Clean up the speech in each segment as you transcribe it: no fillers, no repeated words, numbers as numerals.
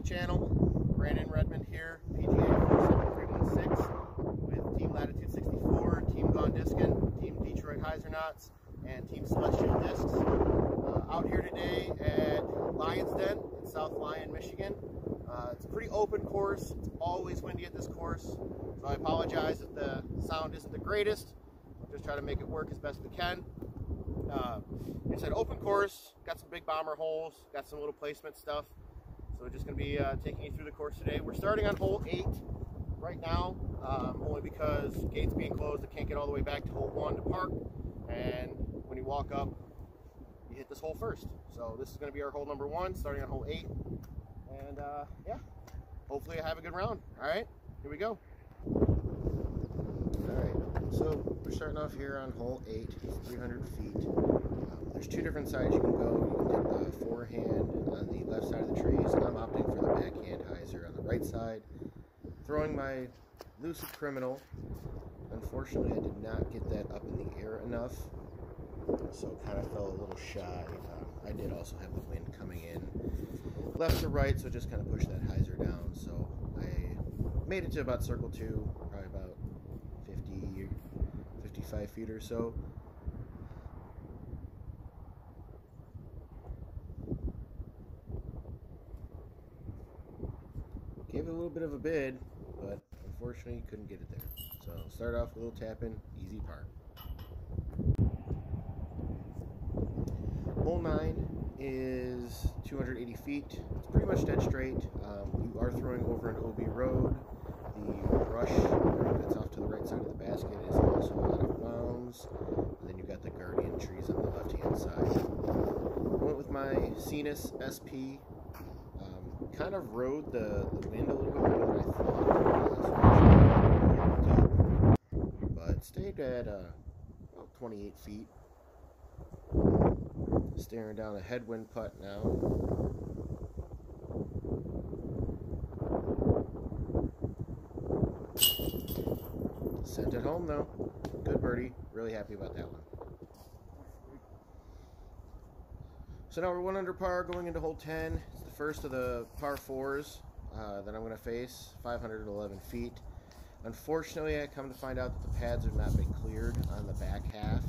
channel. Brandon Redmond here, PGA 47316 with Team Latitude 64, Team Gone Discin, Team Detroit Hyzernauts, and Team Celestial Discs. Out here today at Lion's Den in South Lyon, Michigan. It's a pretty open course. It's always windy at this course, so I apologize if the sound isn't the greatest. I'll just try to make it work as best we can. It's an open course, got some big bomber holes, got some little placement stuff. So we're just going to be taking you through the course today. We're starting on hole 8 right now, only because gates being closed, I can't get all the way back to hole 1 to park. And when you walk up, you hit this hole first. So this is going to be our hole number 1, starting on hole 8. And yeah, hopefully I have a good round. All right, here we go. All right, so we're starting off here on hole 8, 300 feet. There's 2 different sides you can go. You can take the forehand on the left side of the trees. I'm opting for the backhand hyzer on the right side. Throwing my Lucid Criminal. Unfortunately, I did not get that up in the air enough, so kind of fell a little shy. I did also have the wind coming in left to right, so just kind of pushed that hyzer down. So I made it to about circle 2, probably about 50, 55 feet or so. Gave it a little bit of a bid, but unfortunately couldn't get it there. So start off with a little tapping, easy par. Hole 9 is 280 feet. It's pretty much dead straight. You are throwing over an OB road. The brush that's off to the right side of the basket is also out of bounds. And then you've got the guardian trees on the left-hand side. I went with my Cenis SP. Kind of rode the wind a little bit more than I thought, but stayed at about 28 feet. Staring down a headwind putt now. Sent it home though. Good birdie. Really happy about that one. So now we're 1 under par going into hole 10. It's the first of the par 4s that I'm going to face, 511 feet. Unfortunately, I come to find out that the pads have not been cleared on the back half.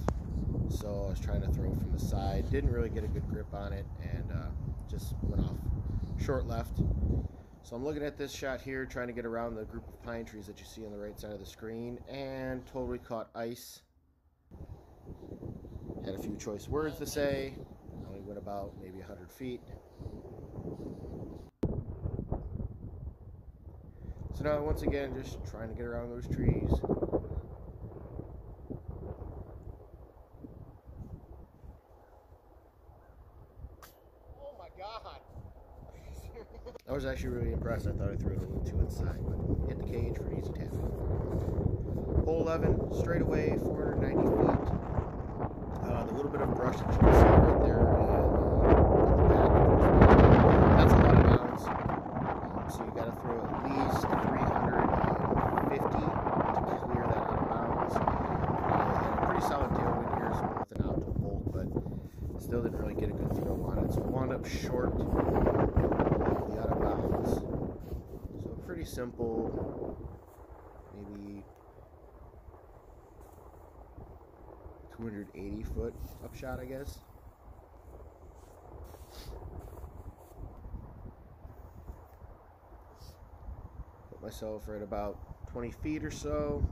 So I was trying to throw from the side. Didn't really get a good grip on it and just went off short left. So I'm looking at this shot here, trying to get around the group of pine trees that you see on the right side of the screen, and totally caught ice. Had a few choice words to say. Only went about maybe 100 feet. So now once again, just trying to get around those trees. Oh my God! I was actually really impressed. I thought I threw it a little too inside, but hit the cage for an easy tap. Hole 11, straight away, 490 feet. The little bit of brush that you can see right there in the back, that's a lot of bounds. So you got to throw at least 350 to clear that out of bounds. Had a pretty solid tailwind here, so with an out to bolt, but still didn't really get a good throw on it. So I wound up short the out of bounds. So pretty simple, maybe 280 foot upshot, I guess. Put myself right about 20 feet or so.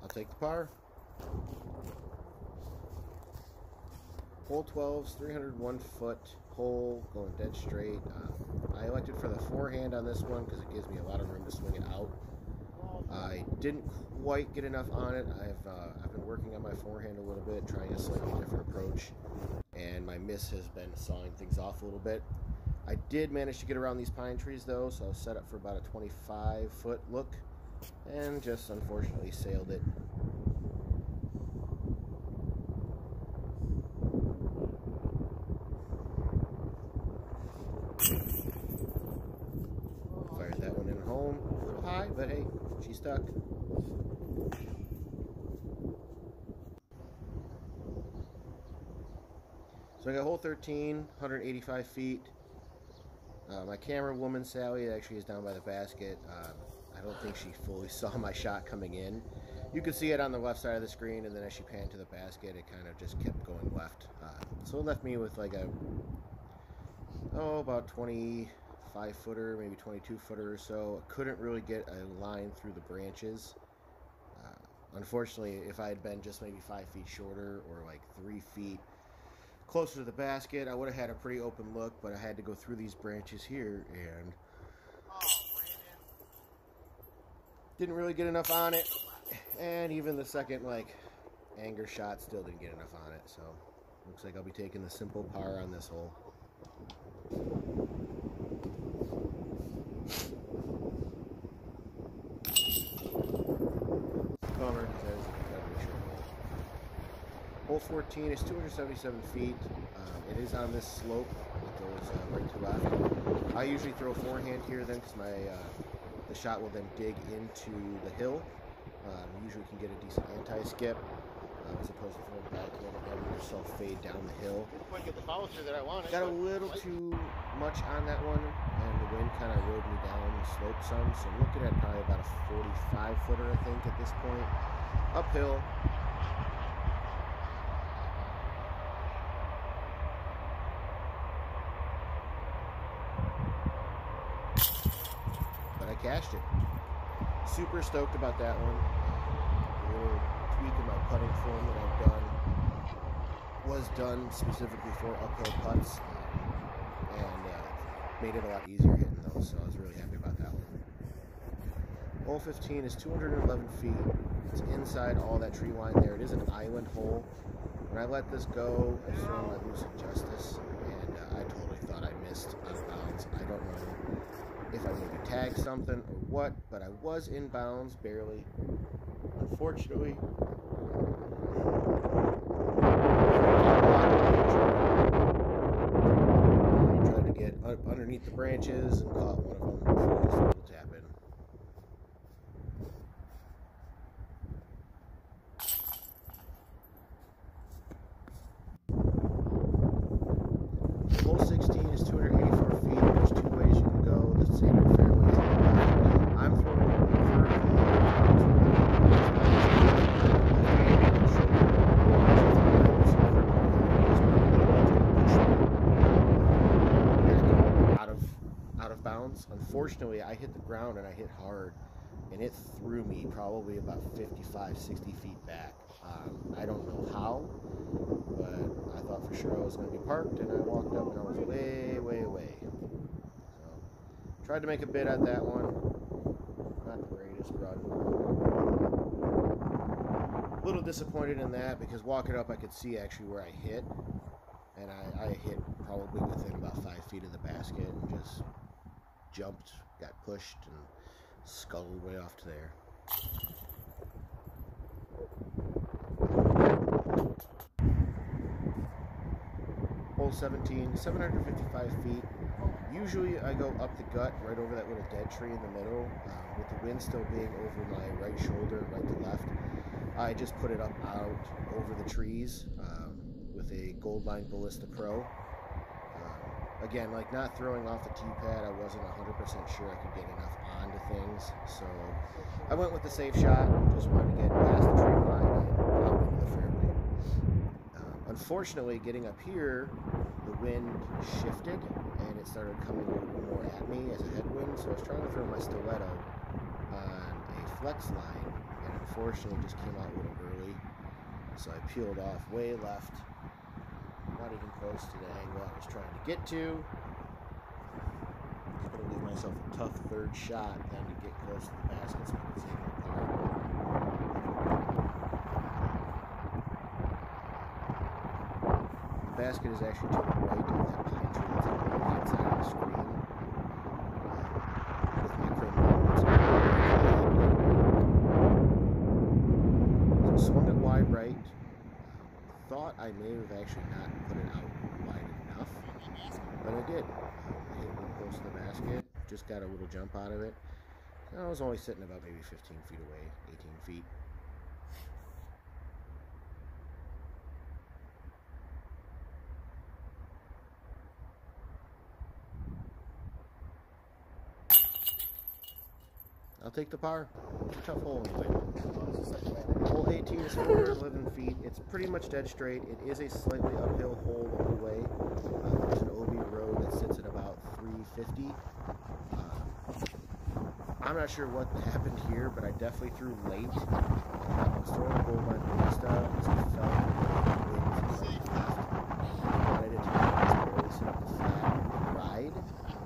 I'll take the par. Hole 12's 301 foot hole, going dead straight. I elected for the forehand on this one because it gives me a lot of room to swing it out. I didn't quite get enough on it. I've been working on my forehand a little bit, trying a slightly different approach, and my miss has been sawing things off a little bit. I did manage to get around these pine trees though, so I was set up for about a 25 foot look, and just unfortunately sailed it. Fired that one in home, a little high, but hey, she stuck. So I got hole 13, 185 feet. My camera woman, Sally, actually is down by the basket. I don't think she fully saw my shot coming in. You could see it on the left side of the screen, and then as she panned to the basket, it kind of just kept going left. So it left me with like a, about 25 footer, maybe 22 footer or so. I couldn't really get a line through the branches. Unfortunately, if I had been just maybe 5 feet shorter or like 3 feet closer to the basket, I would have had a pretty open look, but I had to go through these branches here and didn't really get enough on it. And even the second anger shot still didn't get enough on it. So looks like I'll be taking the simple par on this hole. Bummer, because that is an incredibly short hole. Hole 14 is 277 feet. It is on this slope. It goes right to left. I usually throw forehand here then, because the shot will then dig into the hill. Usually can get a decent anti-skip as opposed to throwing backhand and having yourself fade down the hill. Quite get the follow through that I wanted. Got a little too much on that one, and the wind kind of rode me down the slope some. So I'm looking at probably about a 45 footer, I think, at this point. Uphill. But I cashed it. Super stoked about that one. A little tweak in my putting form that I've done was done specifically for uphill putts, and made it a lot easier hitting those, so I was really happy about that one. Hole 15 is 211 feet. It's inside all that tree line there. It is an island hole. When I let this go, I was throwing my lucid justice, and I totally thought I missed out of bounds. I don't know if I maybe tagged something or what, but I was in bounds barely. Unfortunately, I tried to get up underneath the branches and caught one of them before I was able to tap in. Hole 16 is 284 feet. There's two ways you can go. The standard fairway is on the left. I'm throwing out of bounds. Unfortunately, I hit the ground and I hit hard, and it threw me probably about 55, 60 feet back. I don't know how, but I thought for sure I was going to be parked, and I walked up and I was way, way away. So, tried to make a bid at that one. Not the greatest run. A little disappointed in that, because walking up I could see actually where I hit, and I hit probably within about 5 feet of the basket and just jumped, got pushed, and scuttled way off to there. Hole 17, 755 feet. Usually I go up the gut, right over that little dead tree in the middle, with the wind still being over my right shoulder, right to left. I just put it up out over the trees with a Goldline Ballista Pro. Again, not throwing off the tee pad, I wasn't 100% sure I could get enough onto things, so I went with the safe shot. Just wanted to get past the tree line and out into the fairway. Unfortunately, getting up here, the wind shifted and it started coming a little more at me as a headwind, so I was trying to throw my stiletto on a flex line, and unfortunately just came out a little early, so I peeled off way left. Not even close to the angle I was trying to get to. Just going to leave myself a tough third shot then to get close to the basket so I can save it apart. The basket is actually to the right of that pine tree that's on the right side of the screen. With my criminal, so swung it wide right. Thought I may have actually not put it out wide enough, but I did. I hit it real close to the basket, just got a little jump out of it. I was only sitting about maybe 15 feet away, 18 feet. I'll take the par. It's a tough hole anyway. Hole 18 is 411 feet. It's pretty much dead straight. It is a slightly uphill hole the whole way. There's an OB road that sits at about 350. I'm not sure what happened here, but I definitely threw late. I was throwing a gold line ballista as I felt the wind I wanted it to barely sit up the flat and ride.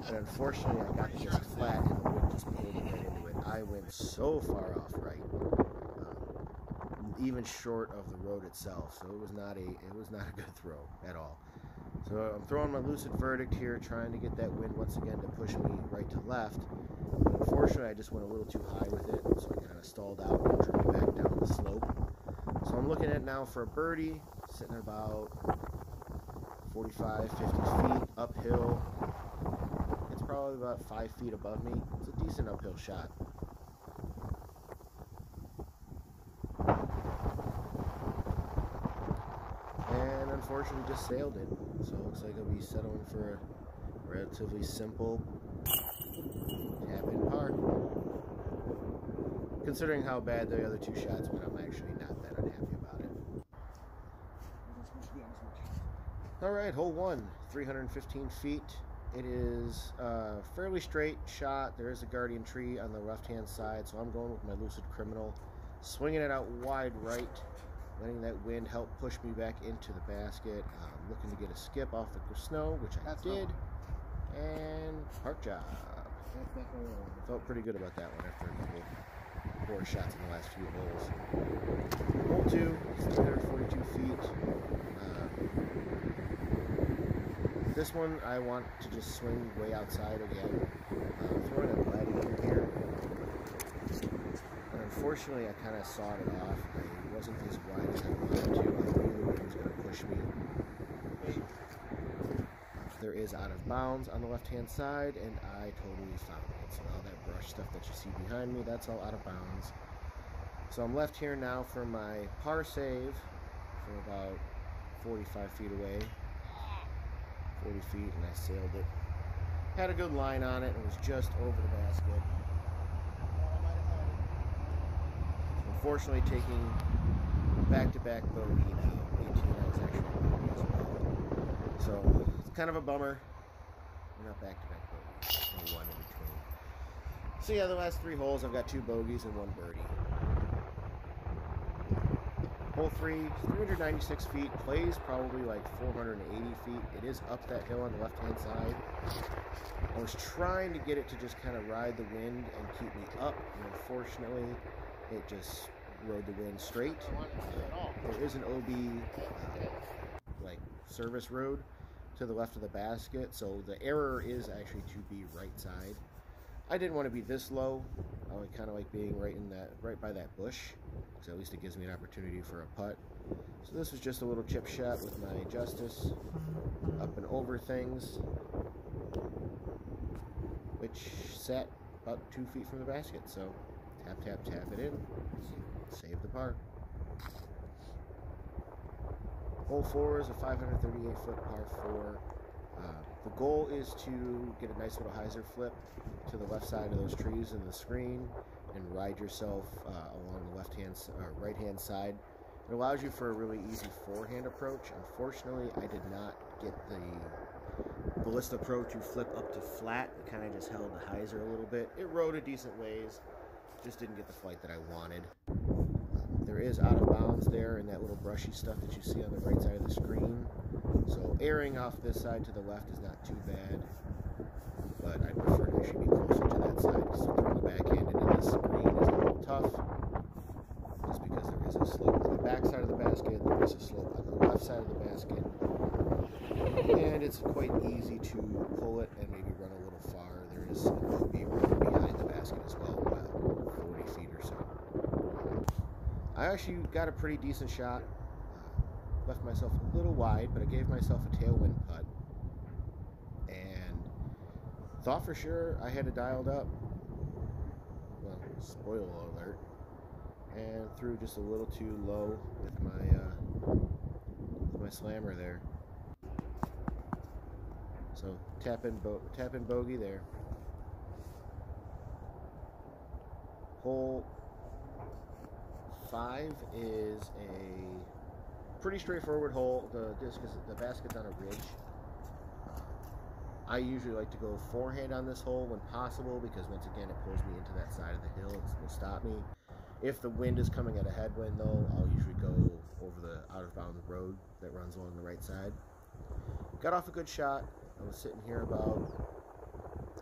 But unfortunately, I got the disc flat and the wind just pulled it right into it. I went so far off right, even short of the road itself. So it was not a good throw at all. So I'm throwing my lucid verdict here, trying to get that wind once again to push me right to left. But unfortunately, I just went a little too high with it, so I kind of stalled out and drew me back down the slope. So I'm looking at now for a birdie, sitting at about 45, 50 feet uphill. It's probably about 5 feet above me. It's a decent uphill shot. And unfortunately just sailed it. So it looks like I'll be settling for a relatively simple tap-in par. Considering how bad the other two shots went, I'm actually not that unhappy about it. Alright, hole 1, 315 feet. It is a fairly straight shot. There is a guardian tree on the left-hand side, so I'm going with my Lucid Criminal. Swinging it out wide right, letting that wind help push me back into the basket. Looking to get a skip off the snow, which I did. And park job. Felt pretty good about that one after a couple poor shots in the last few holes. Hole 2, 342 feet. This one I want to just swing way outside again. Throwing a gladiator here. But unfortunately I kind of sawed it off. I wasn't as wide as I wanted to. I knew the wind was going to push me. There is out of bounds on the left hand side, and I totally found it. So all that brush stuff that you see behind me, that's all out of bounds. So I'm left here now for my par save from about 45 feet away. 40 feet, and I sailed it. Had a good line on it, and it was just over the basket. Unfortunately, taking back-to-back bogey now. 18, I was actually bogey as well. So it's kind of a bummer. We're not back-to-back bogeys. No one in between. So yeah, the last 3 holes, I've got 2 bogeys and 1 birdie. Hole 3, 396 feet, plays probably like 480 feet. It is up that hill on the left-hand side. I was trying to get it to just kind of ride the wind and keep me up, and unfortunately, it just rode the wind straight. There is an OB like service road to the left of the basket, so the error is actually to be right side. I didn't want to be this low. I would kind of like being right by that bush, because at least it gives me an opportunity for a putt. So this was just a little chip shot with my Justice, up and over things, which sat about 2 feet from the basket. So tap, tap, tap it in, save the par. Hole 4 is a 538-foot par 4. The goal is to get a nice little hyzer flip to the left side of those trees in the screen and ride yourself along the right-hand side. It allows you for a really easy forehand approach. Unfortunately, I did not get the Ballista Pro to flip up to flat. It kind of just held the hyzer a little bit. It rode a decent ways, just didn't get the flight that I wanted. There is out of bounds there and that little brushy stuff that you see on the right side of the screen. So airing off this side to the left is not too bad, but I prefer to actually be closer to that side. So throwing the backhand into this screen is a little tough, just because there is a slope on the back side of the basket, there is a slope on the left side of the basket, and it's quite easy to pull it and maybe run a little far. There is an OB road behind the basket as well, about 40 feet or so. I actually got a pretty decent shot. Left myself a little wide, but I gave myself a tailwind putt. And thought for sure I had it dialed up. Well, spoiler alert. And threw just a little too low with my slammer there. So tap in bogey there. Hole 5 is a pretty straightforward hole. The basket's on a ridge. I usually like to go forehand on this hole when possible because once again it pulls me into that side of the hill and will stop me. If the wind is coming at a headwind though, I'll usually go over the out of bounds road that runs along the right side. Got off a good shot. I was sitting here about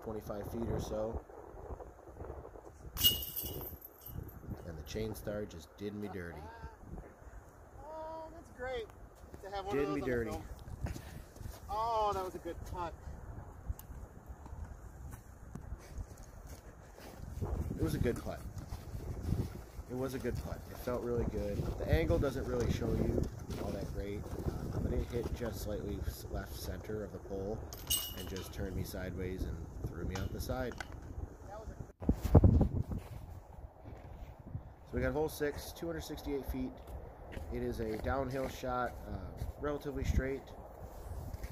25 feet or so. And the chain star just did me dirty. Oh, that's great to have one Did of those me on the dirty. film. Oh, that was a good putt. It was a good putt. It was a good putt. It felt really good. The angle doesn't really show you all that great, but it hit just slightly left center of the pole and just turned me sideways and threw me out the side. So we got hole 6, 268 feet. It is a downhill shot, relatively straight.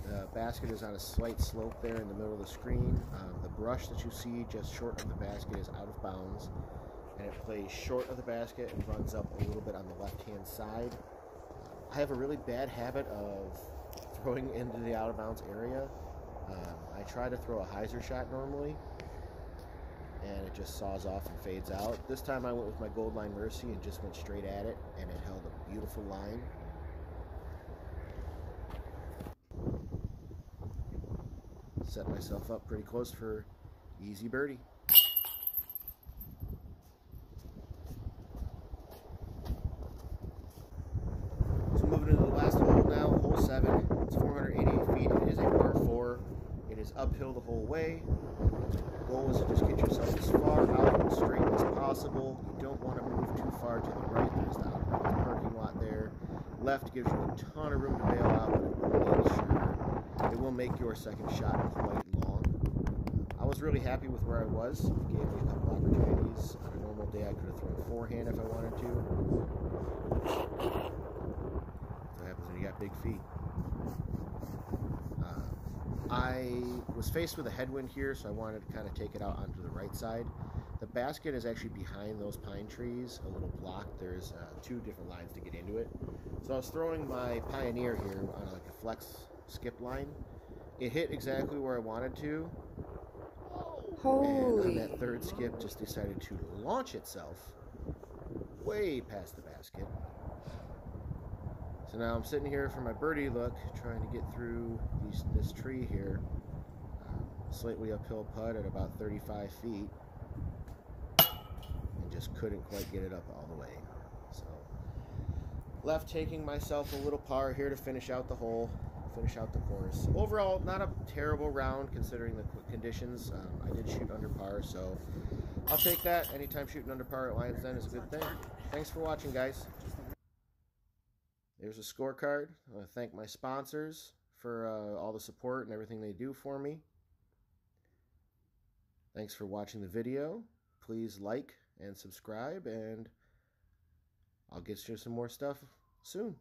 The basket is on a slight slope there in the middle of the screen. The brush that you see just short of the basket is out of bounds, and it plays short of the basket and runs up a little bit on the left-hand side. I have a really bad habit of throwing into the out-of-bounds area. I try to throw a hyzer shot normally, and it just saws off and fades out. This time I went with my Goldline Mercy and just went straight at it, and it held a beautiful line. Set myself up pretty close for easy birdie. So moving into the last hole now, hole 7. It's 488 feet. It is a par 4. It is uphill the whole way. The goal is to just get yourself as far out and straight as possible. You don't want to move too far to the right. There's the out-of-bounds parking lot there. Left gives you a ton of room to bail out, but it will make your second shot quite long. I was really happy with where I was. It gave me a couple opportunities. On a normal day, I could have thrown forehand if I wanted to. That's what happens when you got big feet. I was faced with a headwind here, so I wanted to kind of take it out onto the right side. The basket is actually behind those pine trees, a little block. There's 2 different lines to get into it. So I was throwing my Pioneer here on like a flex skip line. It hit exactly where I wanted to. And on that third skip, just decided to launch itself way past the basket. So now I'm sitting here for my birdie look, trying to get through this tree here. Slightly uphill putt at about 35 feet. And just couldn't quite get it up all the way. So, left taking myself a little par here to finish out the hole, finish out the course. Overall, not a terrible round considering the conditions. I did shoot under par, so I'll take that. Anytime shooting under par at Lions Den is a good thing. Thanks for watching, guys. There's a scorecard. I want to thank my sponsors for all the support and everything they do for me. Thanks for watching the video. Please like and subscribe, and I'll get you some more stuff soon.